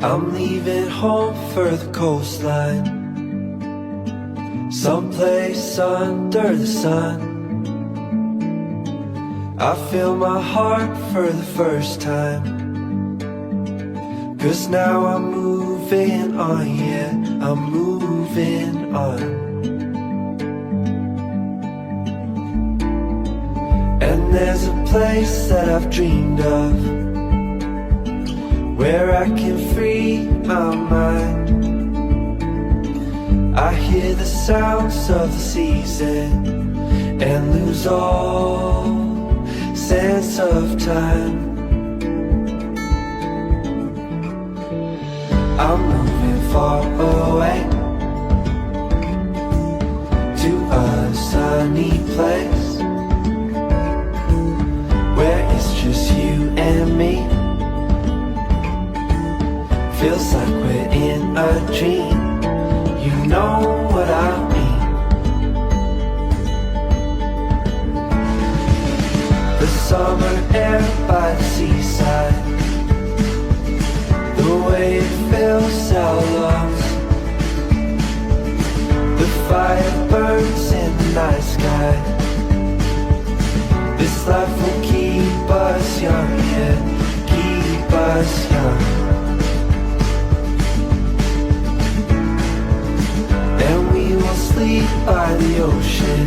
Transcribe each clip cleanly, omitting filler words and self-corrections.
I'm leaving home for the coastline, someplace under the sun. I feel my heart for the first time, 'cause now I'm moving on, yeah, I'm moving on. And there's a place that I've dreamed of, where I can free my mind. I hear the sounds of the season and lose all sense of time. I'm moving far away to a sunny place where it's just you and me. Feels like we're in a dream, you know what I mean. The summer air by the seaside, the way it fills our lungs, the fire burns in the night sky. This life will keep us young, yeah, keep us young. Sleep by the ocean,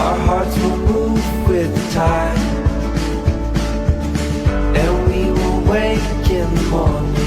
our hearts will move with the tide, and we will wake in the morning